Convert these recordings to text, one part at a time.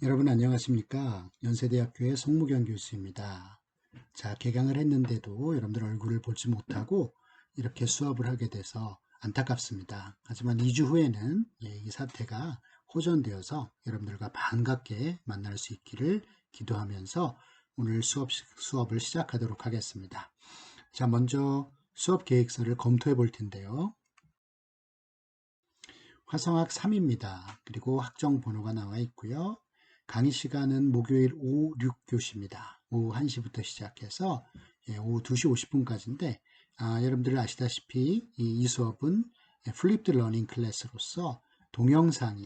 여러분 안녕하십니까? 연세대학교의 송무경 교수입니다. 자, 개강을 했는데도 여러분들 얼굴을 보지 못하고 이렇게 수업을 하게 돼서 안타깝습니다. 하지만 2주 후에는 이 사태가 호전되어서 여러분들과 반갑게 만날 수 있기를 기도하면서 오늘 수업을 시작하도록 하겠습니다. 자, 먼저 수업 계획서를 검토해 볼 텐데요. 화성학 3입니다. 그리고 학정 번호가 나와 있고요. 강의 시간은 목요일 오후 6교시입니다. 오후 1시부터 시작해서 오후 2시 50분까지인데 여러분들 아시다시피 이 수업은 플립드 러닝 클래스로서 동영상을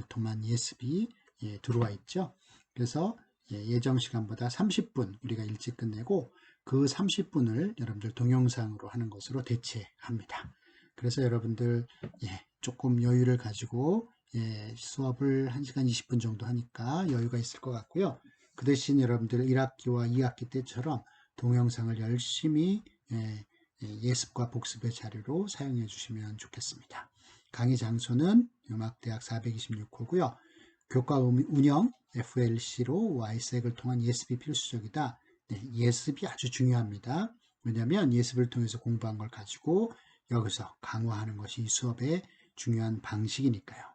통한 예습이 들어와 있죠. 그래서 예정 시간보다 30분 우리가 일찍 끝내고 그 30분을 여러분들 동영상으로 하는 것으로 대체합니다. 그래서 여러분들 조금 여유를 가지고 수업을 1시간 20분 정도 하니까 여유가 있을 것 같고요. 그 대신 여러분들 1학기와 2학기 때처럼 동영상을 열심히 예습과 복습의 자료로 사용해 주시면 좋겠습니다. 강의 장소는 음악대학 426호고요. 교과 운영 FLC로 Y색을 통한 예습이 필수적이다. 예습이 아주 중요합니다. 왜냐하면 예습을 통해서 공부한 걸 가지고 여기서 강화하는 것이 이 수업의 중요한 방식이니까요.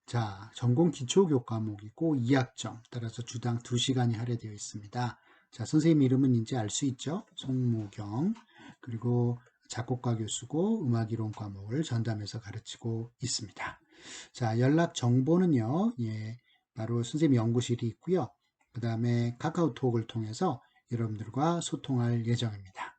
자, 전공 기초 교과목이고 2학점, 따라서 주당 2시간이 할애되어 있습니다. 자, 선생님 이름은 이제 알 수 있죠? 송무경. 그리고 작곡가 교수고 음악이론 과목을 전담해서 가르치고 있습니다. 자, 연락 정보는요, 바로 선생님 연구실이 있고요. 그 다음에 카카오톡을 통해서 여러분들과 소통할 예정입니다.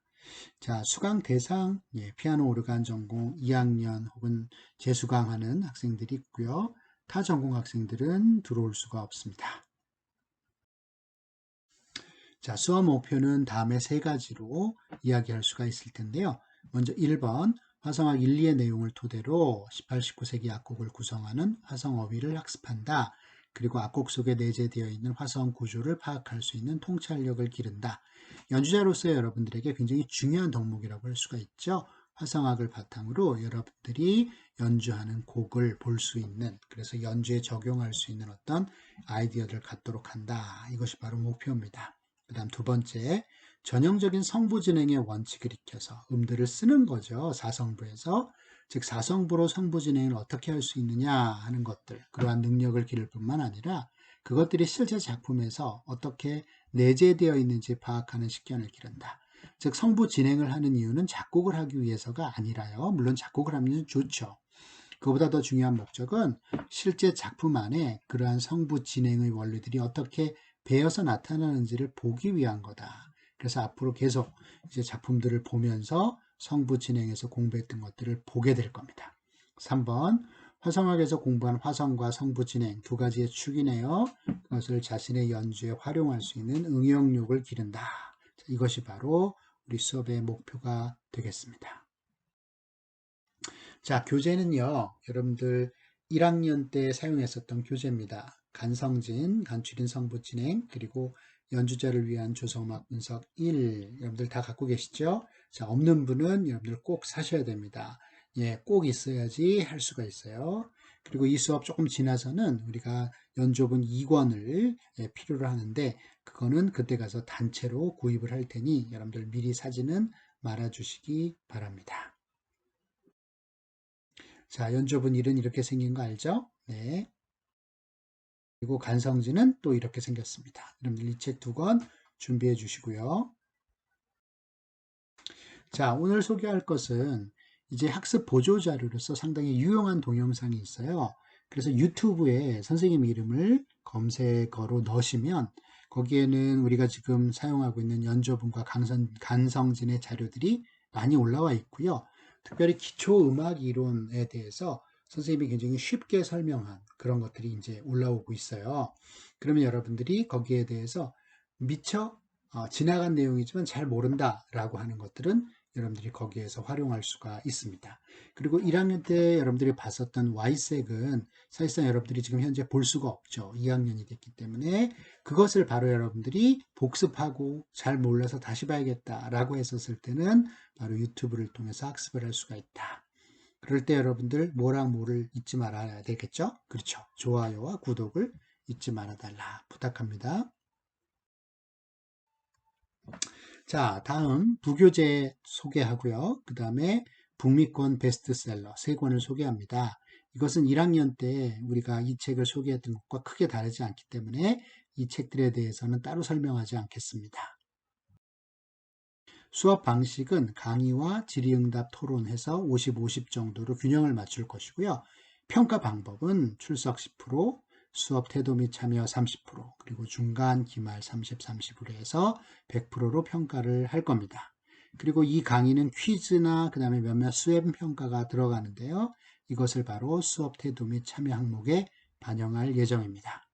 자, 수강 대상, 피아노 오르간 전공 2학년 혹은 재수강하는 학생들이 있고요. 타 전공 학생들은 들어올 수가 없습니다. 자, 수업 목표는 다음에 세 가지로 이야기할 수가 있을 텐데요. 먼저 1번, 화성학 1, 2의 내용을 토대로 18, 19세기 악곡을 구성하는 화성어휘를 학습한다. 그리고 악곡 속에 내재되어 있는 화성 구조를 파악할 수 있는 통찰력을 기른다. 연주자로서 여러분들에게 굉장히 중요한 덕목이라고 할 수가 있죠. 화성학을 바탕으로 여러분들이 연주하는 곡을 볼 수 있는, 그래서 연주에 적용할 수 있는 어떤 아이디어를 갖도록 한다. 이것이 바로 목표입니다. 그 다음 두 번째, 전형적인 성부 진행의 원칙을 익혀서 음들을 쓰는 거죠. 사성부에서. 즉 사성부로 성부 진행을 어떻게 할 수 있느냐 하는 것들, 그러한 능력을 기를 뿐만 아니라 그것들이 실제 작품에서 어떻게 내재되어 있는지 파악하는 식견을 기른다. 즉 성부 진행을 하는 이유는 작곡을 하기 위해서가 아니라요. 물론 작곡을 하면 좋죠. 그보다 더 중요한 목적은 실제 작품 안에 그러한 성부 진행의 원리들이 어떻게 배어서 나타나는지를 보기 위한 거다. 그래서 앞으로 계속 이제 작품들을 보면서 성부 진행에서 공부했던 것들을 보게 될 겁니다. 3번, 화성학에서 공부한 화성과 성부 진행 두 가지의 축이네요. 그것을 자신의 연주에 활용할 수 있는 응용력을 기른다. 이것이 바로 우리 수업의 목표가 되겠습니다. 자, 교재는요, 여러분들 1학년 때 사용했었던 교재입니다. 간성진, 간추린 성부 진행, 그리고 연주자를 위한 조성음악 분석 1. 여러분들 다 갖고 계시죠? 자, 없는 분은 여러분들 꼭 사셔야 됩니다. 꼭 있어야지 할 수가 있어요. 그리고 이 수업 조금 지나서는 우리가 연주본 2권을 필요로 하는데, 그거는 그때 가서 단체로 구입을 할 테니 여러분들 미리 사지는 말아주시기 바랍니다. 자, 연주분 1은 이렇게 생긴 거 알죠? 네. 그리고 간성지는 또 이렇게 생겼습니다. 여러분들 이 책 두 권 준비해 주시고요. 자, 오늘 소개할 것은 이제 학습 보조 자료로서 상당히 유용한 동영상이 있어요. 그래서 유튜브에 선생님 이름을 검색어로 넣으시면 거기에는 우리가 지금 사용하고 있는 연주분과 간성진의 자료들이 많이 올라와 있고요. 특별히 기초 음악 이론에 대해서 선생님이 굉장히 쉽게 설명한 그런 것들이 이제 올라오고 있어요. 그러면 여러분들이 거기에 대해서 미처 지나간 내용이지만 잘 모른다라고 하는 것들은 여러분들이 거기에서 활용할 수가 있습니다. 그리고 1학년 때 여러분들이 봤었던 Y색은 사실상 여러분들이 지금 현재 볼 수가 없죠. 2학년이 됐기 때문에 그것을 바로 여러분들이 복습하고 잘 몰라서 다시 봐야겠다라고 했었을 때는 바로 유튜브를 통해서 학습을 할 수가 있다. 그럴 때 여러분들 뭐랑 뭐를 잊지 말아야 되겠죠? 그렇죠. 좋아요와 구독을 잊지 말아달라 부탁합니다. 자, 다음 부교재 소개하고요. 그 다음에 북미권 베스트셀러 3권을 소개합니다. 이것은 1학년 때 우리가 이 책을 소개했던 것과 크게 다르지 않기 때문에 이 책들에 대해서는 따로 설명하지 않겠습니다. 수업 방식은 강의와 질의응답 토론해서 50, 50 정도로 균형을 맞출 것이고요. 평가 방법은 출석 10%, 수업 태도 및 참여 30%, 그리고 중간, 기말 30, 30으로 해서 100%로 평가를 할 겁니다. 그리고 이 강의는 퀴즈나 그 다음에 몇몇 수행 평가가 들어가는데요. 이것을 바로 수업 태도 및 참여 항목에 반영할 예정입니다.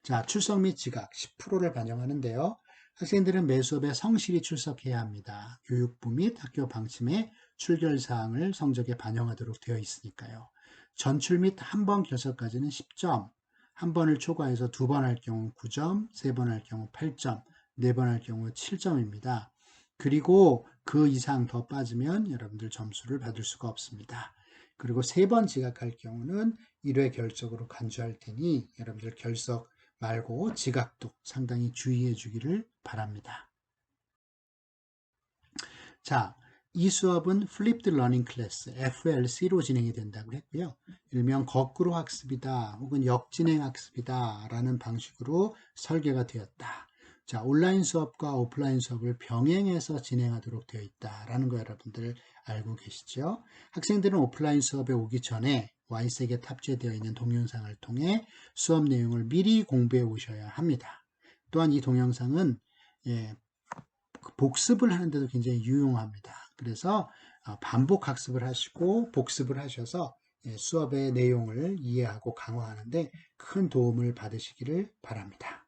자, 출석 및 지각 10%를 반영하는데요. 학생들은 매 수업에 성실히 출석해야 합니다. 교육부 및 학교 방침에 출결사항을 성적에 반영하도록 되어 있으니까요. 전출 및 한 번 결석까지는 10점, 한 번을 초과해서 2번 할 경우 9점, 3번 할 경우 8점, 4번 할 경우 7점입니다. 그리고 그 이상 더 빠지면 여러분들 점수를 받을 수가 없습니다. 그리고 3번 지각할 경우는 1회 결석으로 간주할 테니 여러분들 결석 말고 지각도 상당히 주의해 주기를 바랍니다. 자, 이 수업은 플립드 러닝 클래스 FLC로 진행이 된다고 했고요. 일명 거꾸로 학습이다 혹은 역진행 학습이다 라는 방식으로 설계가 되었다. 자, 온라인 수업과 오프라인 수업을 병행해서 진행하도록 되어 있다라는 거 여러분들 알고 계시죠? 학생들은 오프라인 수업에 오기 전에 Y색에 탑재되어 있는 동영상을 통해 수업 내용을 미리 공부해 오셔야 합니다. 또한 이 동영상은 복습을 하는데도 굉장히 유용합니다. 그래서 반복 학습을 하시고 복습을 하셔서 수업의 내용을 이해하고 강화하는데 큰 도움을 받으시기를 바랍니다.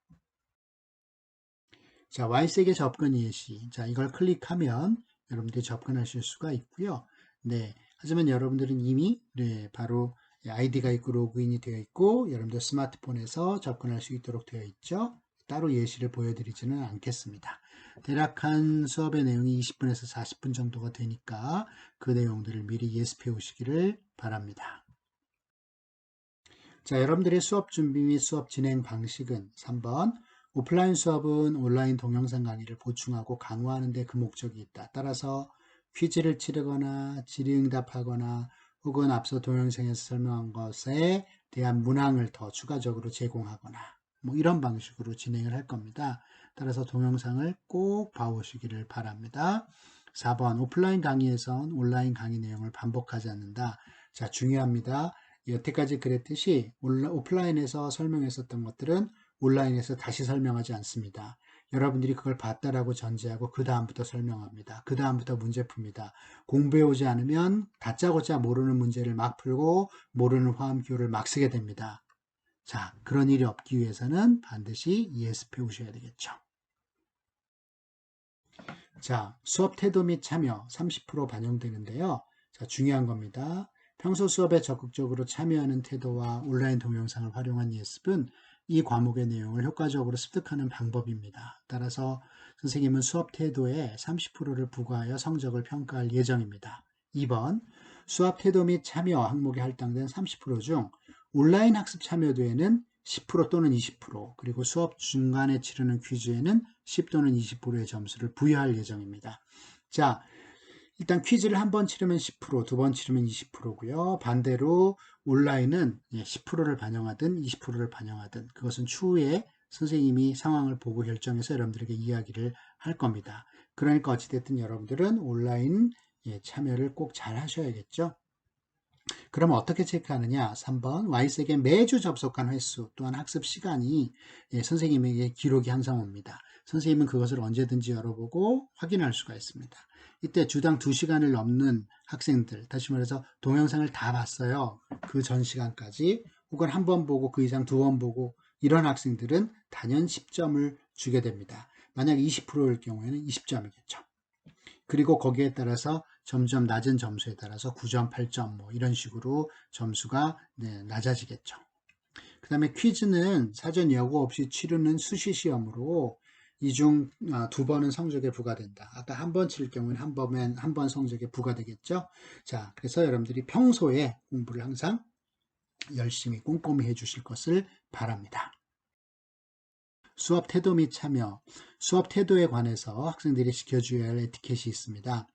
자, Y색의 접근 예시. 자, 이걸 클릭하면 여러분들이 접근하실 수가 있고요. 네. 하지만 여러분들은 이미 바로 아이디가 있고 로그인이 되어 있고 여러분들 스마트폰에서 접근할 수 있도록 되어 있죠. 따로 예시를 보여드리지는 않겠습니다. 대략 한 수업의 내용이 20분에서 40분 정도가 되니까 그 내용들을 미리 예습해 오시기를 바랍니다. 자, 여러분들의 수업 준비 및 수업 진행 방식은 3번 오프라인 수업은 온라인 동영상 강의를 보충하고 강화하는 데 그 목적이 있다. 따라서 퀴즈를 치르거나 질의응답하거나 혹은 앞서 동영상에서 설명한 것에 대한 문항을 더 추가적으로 제공하거나 뭐 이런 방식으로 진행을 할 겁니다. 따라서 동영상을 꼭 봐오시기를 바랍니다. 4번 오프라인 강의에선 온라인 강의 내용을 반복하지 않는다. 자, 중요합니다. 여태까지 그랬듯이 오프라인에서 설명했었던 것들은 온라인에서 다시 설명하지 않습니다. 여러분들이 그걸 봤다라고 전제하고 그 다음부터 설명합니다. 그 다음부터 문제 풉니다. 공부해 오지 않으면 다짜고짜 모르는 문제를 막 풀고 모르는 화음기호를 막 쓰게 됩니다. 자, 그런 일이 없기 위해서는 반드시 예습해 오셔야 되겠죠. 자, 수업 태도 및 참여 30% 반영되는데요. 자, 중요한 겁니다. 평소 수업에 적극적으로 참여하는 태도와 온라인 동영상을 활용한 예습은 이 과목의 내용을 효과적으로 습득하는 방법입니다. 따라서 선생님은 수업 태도에 30%를 부과하여 성적을 평가할 예정입니다. 2번, 수업 태도 및 참여 항목에 할당된 30%중 온라인 학습 참여도에는 10% 또는 20%, 그리고 수업 중간에 치르는 퀴즈에는 10 또는 20%의 점수를 부여할 예정입니다. 자, 일단 퀴즈를 한 번 치르면 10%, 두 번 치르면 20%고요. 반대로 온라인은 10%를 반영하든 20%를 반영하든 그것은 추후에 선생님이 상황을 보고 결정해서 여러분들에게 이야기를 할 겁니다. 그러니까 어찌됐든 여러분들은 온라인 참여를 꼭 잘 하셔야겠죠. 그럼 어떻게 체크하느냐? 3번 Y색에 매주 접속한 횟수 또한 학습 시간이 선생님에게 기록이 항상 옵니다. 선생님은 그것을 언제든지 열어보고 확인할 수가 있습니다. 이때 주당 2시간을 넘는 학생들, 다시 말해서 동영상을 다 봤어요. 그 전 시간까지 혹은 한 번 보고 그 이상 2번 보고 이런 학생들은 단연 10점을 주게 됩니다. 만약 20%일 경우에는 20점이겠죠. 그리고 거기에 따라서 점점 낮은 점수에 따라서 9점, 8점 뭐 이런 식으로 점수가 낮아지겠죠. 그 다음에 퀴즈는 사전 예고 없이 치르는 수시 시험으로 이 중 2번은 성적에 부과된다. 아까 한 번 칠 경우는 한 번 성적에 부과되겠죠. 자, 그래서 여러분들이 평소에 공부를 항상 열심히 꼼꼼히 해주실 것을 바랍니다. 수업 태도 및 참여, 수업 태도에 관해서 학생들이 지켜줘야 할 에티켓이 있습니다.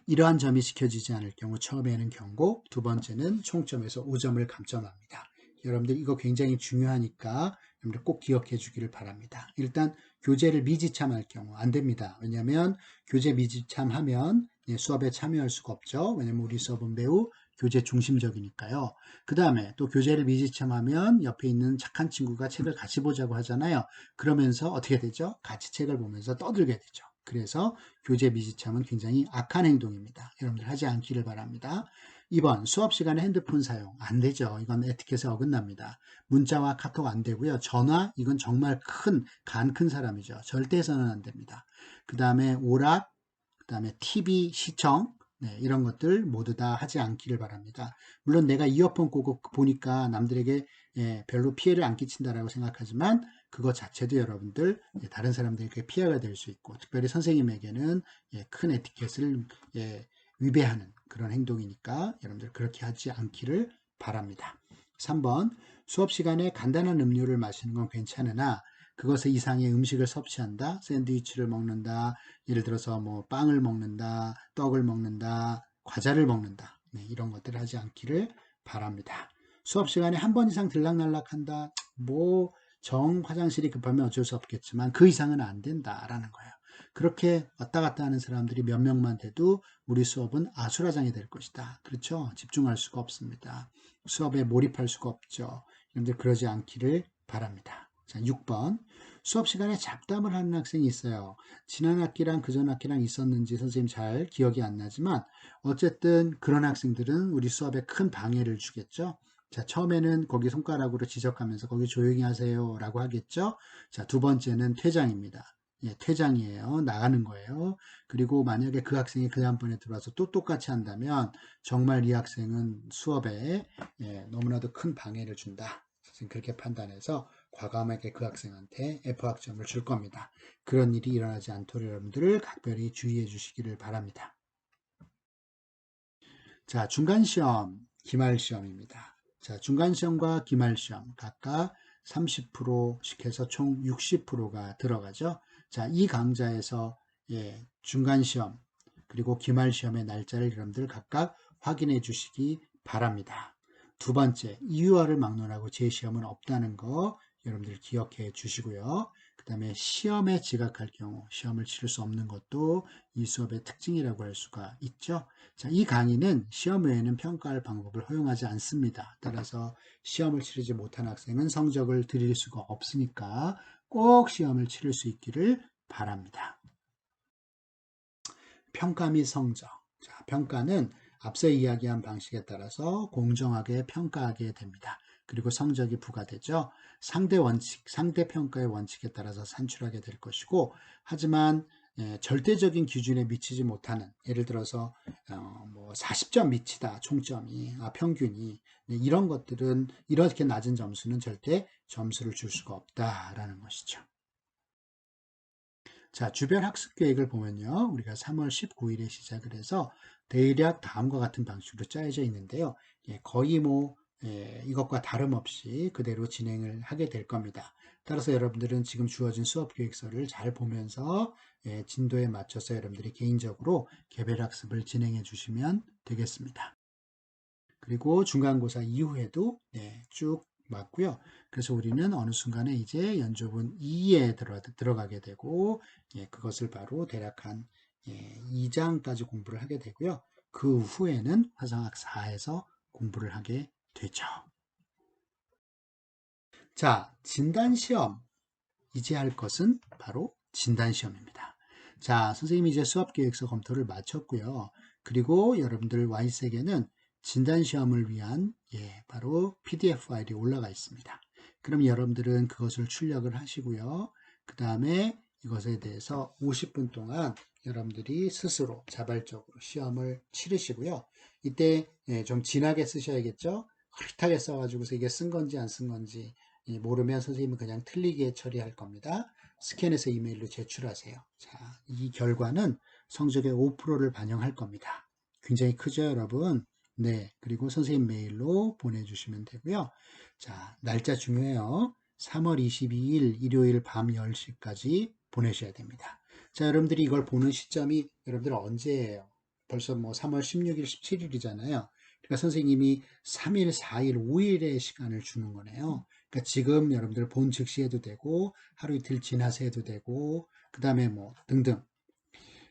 이러한 점이 지켜지지 않을 경우 처음에는 경고, 두 번째는 총점에서 5점을 감점합니다. 여러분들 이거 굉장히 중요하니까 여러분들 꼭 기억해 주기를 바랍니다. 일단 교재를 미지참할 경우 안 됩니다. 왜냐하면 교재 미지참하면 수업에 참여할 수가 없죠. 왜냐하면 우리 수업은 매우 교재 중심적이니까요. 그 다음에 또 교재를 미지참하면 옆에 있는 착한 친구가 책을 같이 보자고 하잖아요. 그러면서 어떻게 되죠? 같이 책을 보면서 떠들게 되죠. 그래서 교재 미지참은 굉장히 악한 행동입니다. 여러분들 하지 않기를 바랍니다. 2번 수업 시간에 핸드폰 사용 안 되죠. 이건 에티켓에 어긋납니다. 문자와 카톡 안 되고요. 전화 이건 정말 간 큰 사람이죠. 절대 해서는 안 됩니다. 그 다음에 오락, 그 다음에 TV 시청 이런 것들 모두 다 하지 않기를 바랍니다. 물론 내가 이어폰 꽂고 보니까 남들에게 별로 피해를 안 끼친다라고 생각하지만 그것 자체도 여러분들 다른 사람들에게 피해가 될 수 있고 특별히 선생님에게는 큰 에티켓을 위배하는 그런 행동이니까 여러분들 그렇게 하지 않기를 바랍니다. 3번 수업 시간에 간단한 음료를 마시는 건 괜찮으나 그것의 이상의 음식을 섭취한다. 샌드위치를 먹는다. 예를 들어서 뭐 빵을 먹는다. 떡을 먹는다. 과자를 먹는다. 이런 것들을 하지 않기를 바랍니다. 수업 시간에 한 번 이상 들락날락한다. 뭐 정 화장실이 급하면 어쩔 수 없겠지만 그 이상은 안 된다라는 거예요. 그렇게 왔다 갔다 하는 사람들이 몇 명만 돼도 우리 수업은 아수라장이 될 것이다. 그렇죠? 집중할 수가 없습니다. 수업에 몰입할 수가 없죠. 여러분들 그러지 않기를 바랍니다. 자, 6번. 수업 시간에 잡담을 하는 학생이 있어요. 지난 학기랑 그전 학기랑 있었는지 선생님 잘 기억이 안 나지만 어쨌든 그런 학생들은 우리 수업에 큰 방해를 주겠죠. 자, 처음에는 거기 손가락으로 지적하면서 거기 조용히 하세요 라고 하겠죠. 자, 두 번째는 퇴장입니다. 퇴장이에요. 나가는 거예요. 그리고 만약에 그 학생이 그 다음번에 들어와서 또 똑같이 한다면 정말 이 학생은 수업에 너무나도 큰 방해를 준다. 선생님 그렇게 판단해서 과감하게 그 학생한테 F학점을 줄 겁니다. 그런 일이 일어나지 않도록 여러분들 각별히 주의해 주시기를 바랍니다. 자, 중간시험, 기말시험입니다. 자, 중간시험과 기말시험 각각 30%씩 해서 총 60%가 들어가죠. 자, 이 강좌에서 중간시험 그리고 기말시험의 날짜를 여러분들 각각 확인해 주시기 바랍니다. 두 번째, 이유화를 막론하고 재시험은 없다는 거 여러분들 기억해 주시고요. 그 다음에 시험에 지각할 경우 시험을 치를 수 없는 것도 이 수업의 특징이라고 할 수가 있죠. 자, 이 강의는 시험 외에는 평가할 방법을 허용하지 않습니다. 따라서 시험을 치르지 못한 학생은 성적을 드릴 수가 없으니까 꼭 시험을 치를 수 있기를 바랍니다. 평가 및 성적. 자, 평가는 앞서 이야기한 방식에 따라서 공정하게 평가하게 됩니다. 그리고 성적이 부과되죠. 상대 원칙, 상대 평가의 원칙에 따라서 산출하게 될 것이고, 하지만 절대적인 기준에 미치지 못하는, 예를 들어서 뭐 40점 미치다 총점이 평균이 이런 것들은 이렇게 낮은 점수는 절대 점수를 줄 수가 없다라는 것이죠. 자, 주변 학습 계획을 보면요. 우리가 3월 19일에 시작을 해서 대략 다음과 같은 방식으로 짜여져 있는데요. 거의 뭐 이것과 다름없이 그대로 진행을 하게 될 겁니다. 따라서 여러분들은 지금 주어진 수업 계획서를 잘 보면서 진도에 맞춰서 여러분들이 개인적으로 개별 학습을 진행해 주시면 되겠습니다. 그리고 중간고사 이후에도 쭉 맞고요. 그래서 우리는 어느 순간에 이제 연조분 2에 들어가게 되고 그것을 바로 대략 한 2장까지 공부를 하게 되고요. 그 후에는 화상학 4에서 공부를 하게 되죠. 자, 진단시험. 이제 할 것은 바로 진단시험입니다. 자, 선생님이 이제 수업계획서 검토를 마쳤고요. 그리고 여러분들 Y색에는 진단시험을 위한 바로 PDF 파일이 올라가 있습니다. 그럼 여러분들은 그것을 출력을 하시고요. 그 다음에 이것에 대해서 50분 동안 여러분들이 스스로 자발적으로 시험을 치르시고요. 이때 좀 진하게 쓰셔야겠죠. 흐릿하게 써가지고서 이게 쓴 건지 안 쓴 건지 모르면 선생님은 그냥 틀리게 처리할 겁니다. 스캔해서 이메일로 제출하세요. 자, 이 결과는 성적의 5%를 반영할 겁니다. 굉장히 크죠, 여러분? 네, 그리고 선생님 메일로 보내주시면 되고요. 자, 날짜 중요해요. 3월 22일 일요일 밤 10시까지 보내셔야 됩니다. 자, 여러분들이 이걸 보는 시점이 여러분들 언제예요? 벌써 뭐 3월 16일, 17일이잖아요. 그러니까 선생님이 3일, 4일, 5일의 시간을 주는 거네요. 그러니까 지금 여러분들 본 즉시 해도 되고, 하루 이틀 지나서 해도 되고, 그 다음에 뭐 등등.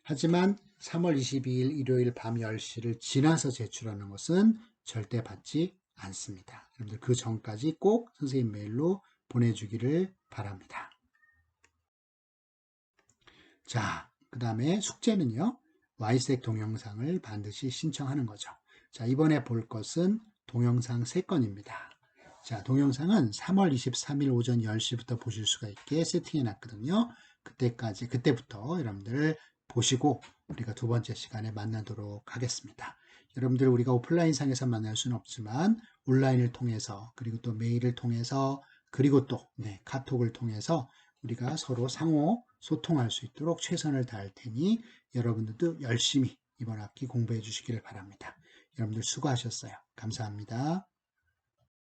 하지만 3월 22일 일요일 밤 10시를 지나서 제출하는 것은 절대 받지 않습니다. 여러분들 그 전까지 꼭 선생님 메일로 보내주기를 바랍니다. 자, 그 다음에 숙제는요. Y색 동영상을 반드시 신청하는 거죠. 자, 이번에 볼 것은 동영상 3건입니다. 자, 동영상은 3월 23일 오전 10시부터 보실 수가 있게 세팅해 놨거든요. 그때부터 여러분들 보시고 우리가 두 번째 시간에 만나도록 하겠습니다. 여러분들 우리가 오프라인상에서 만날 수는 없지만 온라인을 통해서 그리고 또 메일을 통해서 그리고 또 카톡을 통해서 우리가 서로 상호 소통할 수 있도록 최선을 다할 테니 여러분들도 열심히 이번 학기 공부해 주시기를 바랍니다. 여러분들 수고하셨어요. 감사합니다.